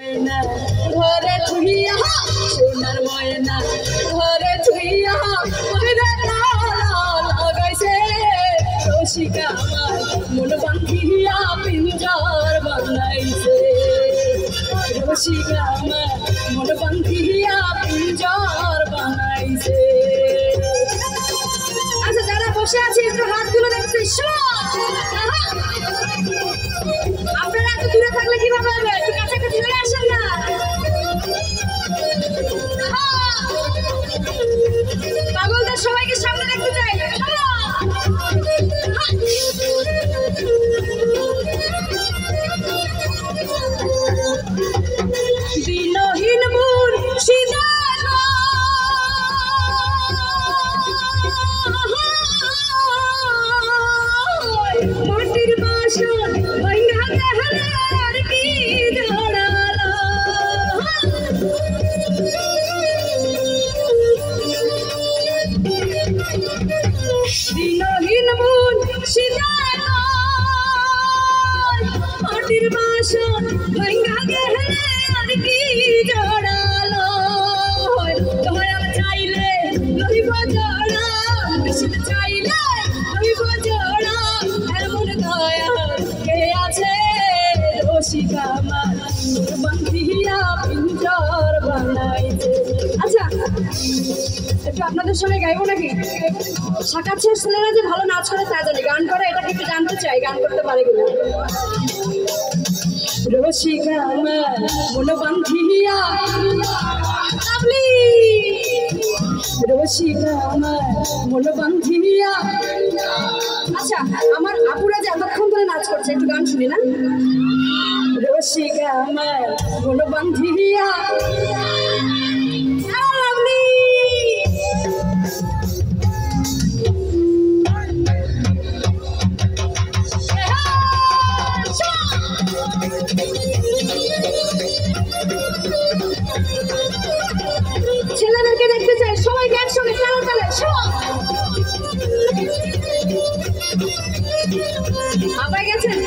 ঘরে থুইয়া সোনার ময়না ঘরে থুইয়া লাগাইছে রসিকা আমার মন বান্ধিয়া পিঞ্জর বানাইছে রসিকা আমার মন বান্ধিয়া পিঞ্জর বানাইছে। আচ্ছা যারা বসে আছে একটু হাতগুলো দেখতে আপনারা এত দূরে থাকলে কিভাবে হবে, একটু কাছাকাছি চলে আসেন না। পাগলদের সবাইকে সামনে দেখতে চাই। দিনহীন মন সিদা মাটির বাসন ভাঙা গেলে আর কি জড়ালো দিনহীন মন সিদা মাটির বাসন ভাঙা গেলে আর কি জড়ালো দয়াল চাইলে লইব জড়া বিশুদ্ধ চাইলে লইব জড়া এমন দয়া কে আছে রসিকা আমার বান্ধিয়া পিঞ্জর বানাইছে। আচ্ছা একটু আপনাদের সঙ্গে গাইবো নাকি? শাখাচ্ছের ছেলেরা যে ভালো নাচ করে তা জানি, গান করে এটা কিন্তু জানতে চাই গান করতে পারে কিনা। রসিকা আমার মন বান্ধিয়া রসিকা আমার মন বান্ধিয়া। আচ্ছা আমার আপুরা যে এতক্ষণ ধরে নাচ করছে একটু গান শুনি না। রসিকা আমার মন বান্ধিয়া ছেলেদেরকে দেখতে চাই সবাইকে একসঙ্গে চালা চালে আবার গেছেন